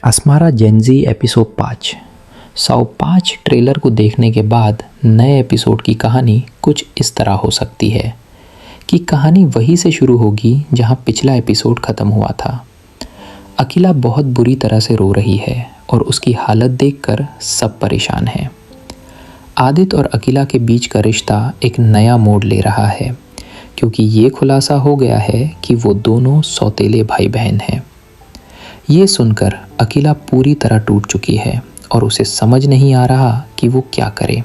Asmara Gen Z episode 5। 105 ट्रेलर को देखने के बाद नए एपिसोड की कहानी कुछ इस तरह हो सकती है कि कहानी वहीं से शुरू होगी जहां पिछला एपिसोड ख़त्म हुआ था। अकीला बहुत बुरी तरह से रो रही है और उसकी हालत देखकर सब परेशान हैं। आदित्य और अकीला के बीच का रिश्ता एक नया मोड़ ले रहा है क्योंकि ये खुलासा हो गया है कि वो दोनों सौतेले भाई बहन हैं। ये सुनकर अकीला पूरी तरह टूट चुकी है और उसे समझ नहीं आ रहा कि वो क्या करे।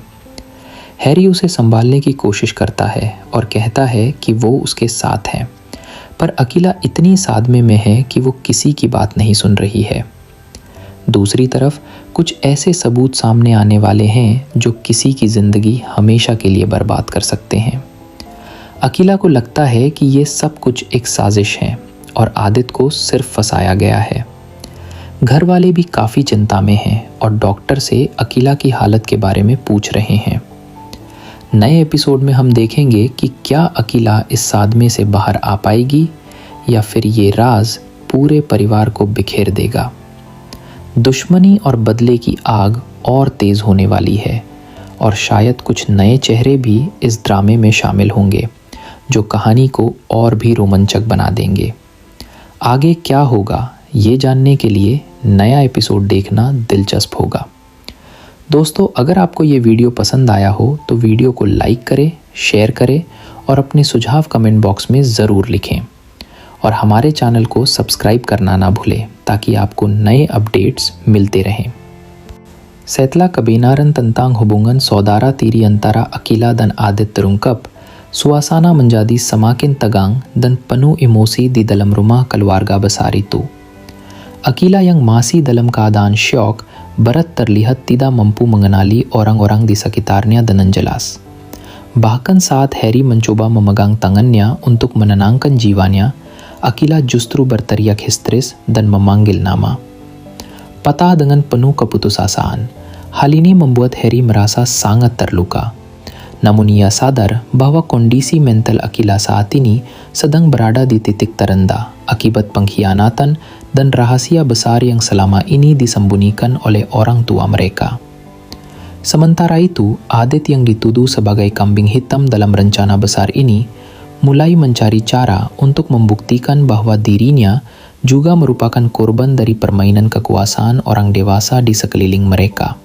हैरी उसे संभालने की कोशिश करता है और कहता है कि वो उसके साथ है, पर अकीला इतनी सादमे में है कि वो किसी की बात नहीं सुन रही है। दूसरी तरफ कुछ ऐसे सबूत सामने आने वाले हैं जो किसी की ज़िंदगी हमेशा के लिए बर्बाद कर सकते हैं। अकीला को लगता है कि ये सब कुछ एक साजिश है और आदित्य को सिर्फ फंसाया गया है। घर वाले भी काफ़ी चिंता में हैं और डॉक्टर से अकीला की हालत के बारे में पूछ रहे हैं। नए एपिसोड में हम देखेंगे कि क्या अकीला इस सादमे से बाहर आ पाएगी या फिर ये राज पूरे परिवार को बिखेर देगा। दुश्मनी और बदले की आग और तेज़ होने वाली है और शायद कुछ नए चेहरे भी इस ड्रामे में शामिल होंगे जो कहानी को और भी रोमांचक बना देंगे। आगे क्या होगा ये जानने के लिए नया एपिसोड देखना दिलचस्प होगा। दोस्तों, अगर आपको ये वीडियो पसंद आया हो तो वीडियो को लाइक करें, शेयर करें और अपने सुझाव कमेंट बॉक्स में ज़रूर लिखें और हमारे चैनल को सब्सक्राइब करना ना भूलें ताकि आपको नए अपडेट्स मिलते रहें। Setelah kebenaran tentang hubungan saudara tiri antara Akila dan Adit terungkap, suasana menjadi semakin tegang dan penuh emosi di dalam rumah keluarga besar itu. Akila yang masih dalam keadaan syok, berat terlihat tidak mampu mengenali orang-orang di sekitarnya dengan jelas. Bahkan saat Harry mencoba memegang tangannya untuk menenangkan jiwanya, Akila justru berteriak histeris dan memanggil nama. Patah dengan penuh keputusasaan, hal ini membuat Harry merasa sangat terluka. Namun ia sadar bahwa kondisi mental Akila saat ini sedang berada di titik terendah akibat pengkhianatan dan rahasia besar yang selama ini disembunyikan oleh orang tua mereka. Sementara itu, Adit yang dituduh sebagai kambing hitam dalam rencana besar ini mulai mencari cara untuk membuktikan bahwa dirinya juga merupakan korban dari permainan kekuasaan orang dewasa di sekeliling mereka.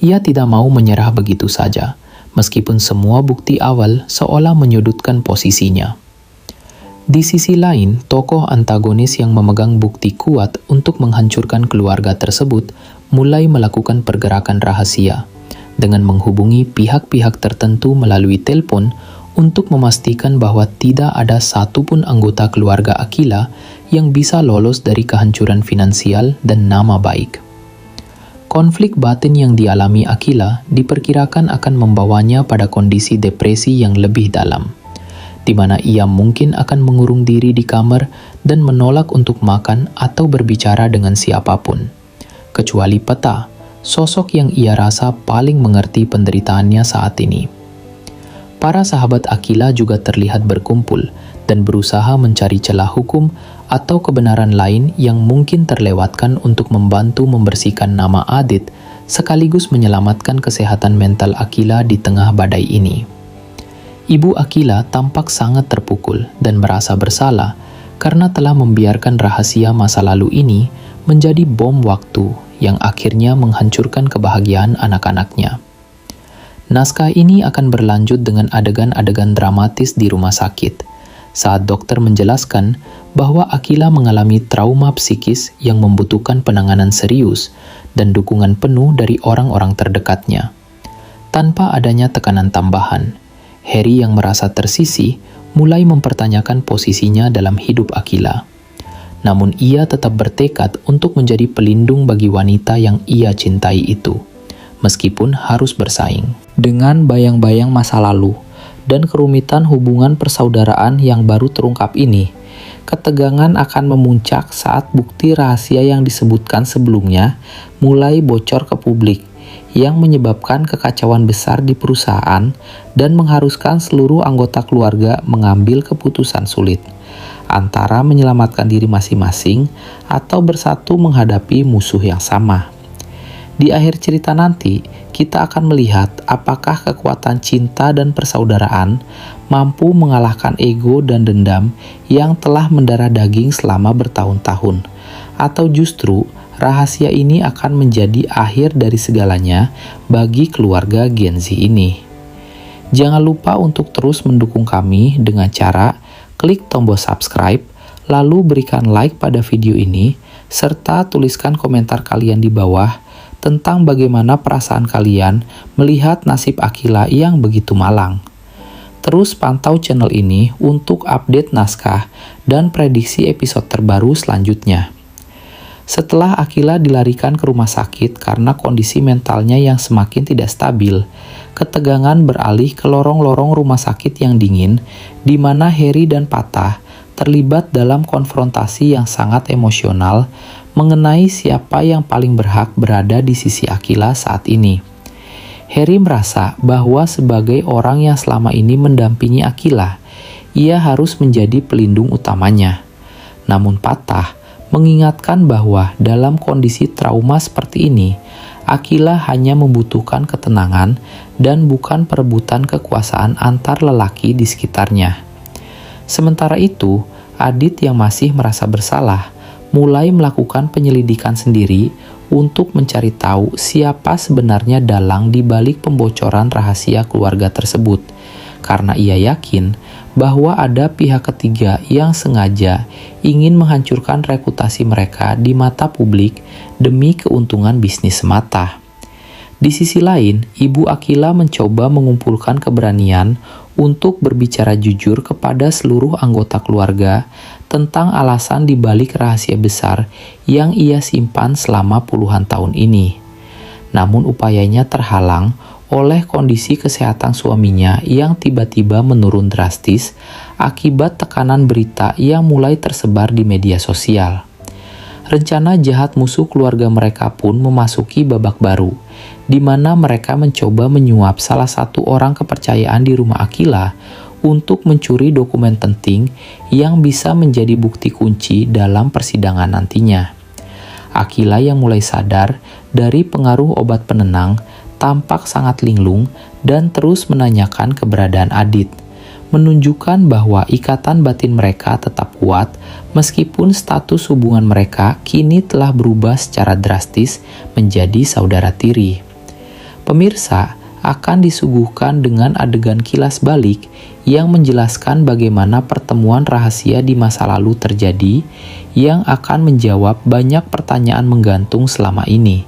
Ia tidak mau menyerah begitu saja, meskipun semua bukti awal seolah menyudutkan posisinya. Di sisi lain, tokoh antagonis yang memegang bukti kuat untuk menghancurkan keluarga tersebut mulai melakukan pergerakan rahasia dengan menghubungi pihak-pihak tertentu melalui telepon untuk memastikan bahwa tidak ada satupun anggota keluarga Akila yang bisa lolos dari kehancuran finansial dan nama baik. Konflik batin yang dialami Akila diperkirakan akan membawanya pada kondisi depresi yang lebih dalam, di mana ia mungkin akan mengurung diri di kamar dan menolak untuk makan atau berbicara dengan siapapun, kecuali Peta, sosok yang ia rasa paling mengerti penderitaannya saat ini. Para sahabat Akila juga terlihat berkumpul dan berusaha mencari celah hukum atau kebenaran lain yang mungkin terlewatkan untuk membantu membersihkan nama Adit sekaligus menyelamatkan kesehatan mental Akila di tengah badai ini. Ibu Akila tampak sangat terpukul dan merasa bersalah karena telah membiarkan rahasia masa lalu ini menjadi bom waktu yang akhirnya menghancurkan kebahagiaan anak-anaknya. Naskah ini akan berlanjut dengan adegan-adegan dramatis di rumah sakit saat dokter menjelaskan bahwa Akila mengalami trauma psikis yang membutuhkan penanganan serius dan dukungan penuh dari orang-orang terdekatnya. Tanpa adanya tekanan tambahan, Harry yang merasa tersisih mulai mempertanyakan posisinya dalam hidup Akila. Namun ia tetap bertekad untuk menjadi pelindung bagi wanita yang ia cintai itu, meskipun harus bersaing dengan bayang-bayang masa lalu dan kerumitan hubungan persaudaraan yang baru terungkap ini. Ketegangan akan memuncak saat bukti rahasia yang disebutkan sebelumnya mulai bocor ke publik, yang menyebabkan kekacauan besar di perusahaan dan mengharuskan seluruh anggota keluarga mengambil keputusan sulit antara menyelamatkan diri masing-masing atau bersatu menghadapi musuh yang sama. Di akhir cerita nanti, kita akan melihat apakah kekuatan cinta dan persaudaraan mampu mengalahkan ego dan dendam yang telah mendarah daging selama bertahun-tahun, atau justru rahasia ini akan menjadi akhir dari segalanya bagi keluarga Gen Z ini. Jangan lupa untuk terus mendukung kami dengan cara klik tombol subscribe, lalu berikan like pada video ini, serta tuliskan komentar kalian di bawah tentang bagaimana perasaan kalian melihat nasib Akila yang begitu malang. Terus pantau channel ini untuk update naskah dan prediksi episode terbaru selanjutnya. Setelah Akila dilarikan ke rumah sakit karena kondisi mentalnya yang semakin tidak stabil, ketegangan beralih ke lorong-lorong rumah sakit yang dingin, di mana Harry dan Patah terlibat dalam konfrontasi yang sangat emosional mengenai siapa yang paling berhak berada di sisi Akila saat ini. Harry merasa bahwa sebagai orang yang selama ini mendampingi Akila, ia harus menjadi pelindung utamanya. Namun Patah mengingatkan bahwa dalam kondisi trauma seperti ini, Akila hanya membutuhkan ketenangan dan bukan perebutan kekuasaan antar lelaki di sekitarnya. Sementara itu, Adit yang masih merasa bersalah mulai melakukan penyelidikan sendiri untuk mencari tahu siapa sebenarnya dalang di balik pembocoran rahasia keluarga tersebut, karena ia yakin bahwa ada pihak ketiga yang sengaja ingin menghancurkan reputasi mereka di mata publik demi keuntungan bisnis semata. Di sisi lain, Ibu Akila mencoba mengumpulkan keberanian untuk berbicara jujur kepada seluruh anggota keluarga tentang alasan di balik rahasia besar yang ia simpan selama puluhan tahun ini. Namun upayanya terhalang oleh kondisi kesehatan suaminya yang tiba-tiba menurun drastis akibat tekanan berita yang mulai tersebar di media sosial. Rencana jahat musuh keluarga mereka pun memasuki babak baru, di mana mereka mencoba menyuap salah satu orang kepercayaan di rumah Akila untuk mencuri dokumen penting yang bisa menjadi bukti kunci dalam persidangan nantinya. Akila yang mulai sadar dari pengaruh obat penenang tampak sangat linglung dan terus menanyakan keberadaan Adit, menunjukkan bahwa ikatan batin mereka tetap kuat meskipun status hubungan mereka kini telah berubah secara drastis menjadi saudara tiri. Pemirsa akan disuguhkan dengan adegan kilas balik yang menjelaskan bagaimana pertemuan rahasia di masa lalu terjadi yang akan menjawab banyak pertanyaan menggantung selama ini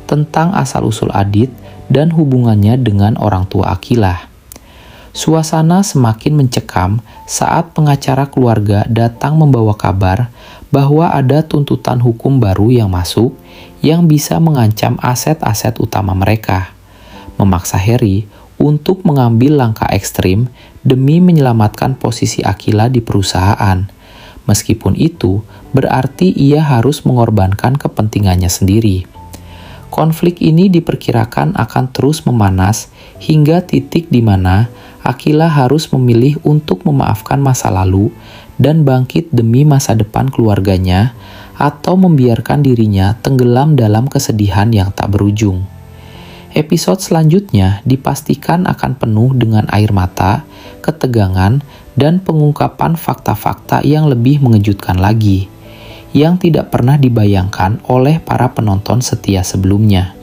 tentang asal-usul Adit dan hubungannya dengan orang tua Akila. Suasana semakin mencekam saat pengacara keluarga datang membawa kabar bahwa ada tuntutan hukum baru yang masuk yang bisa mengancam aset-aset utama mereka, memaksa Harry untuk mengambil langkah ekstrim demi menyelamatkan posisi Akila di perusahaan. Meskipun itu berarti ia harus mengorbankan kepentingannya sendiri. Konflik ini diperkirakan akan terus memanas hingga titik di mana Akila harus memilih untuk memaafkan masa lalu dan bangkit demi masa depan keluarganya atau membiarkan dirinya tenggelam dalam kesedihan yang tak berujung. Episode selanjutnya dipastikan akan penuh dengan air mata, ketegangan, dan pengungkapan fakta-fakta yang lebih mengejutkan lagi, yang tidak pernah dibayangkan oleh para penonton setia sebelumnya.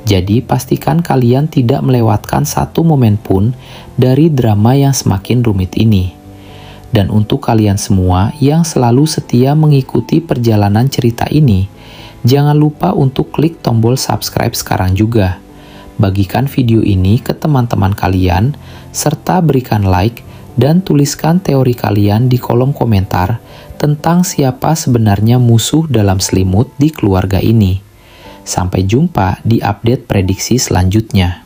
Jadi pastikan kalian tidak melewatkan satu momen pun dari drama yang semakin rumit ini. Dan untuk kalian semua yang selalu setia mengikuti perjalanan cerita ini, jangan lupa untuk klik tombol subscribe sekarang juga. Bagikan video ini ke teman-teman kalian, serta berikan like dan tuliskan teori kalian di kolom komentar tentang siapa sebenarnya musuh dalam selimut di keluarga ini. Sampai jumpa di update prediksi selanjutnya.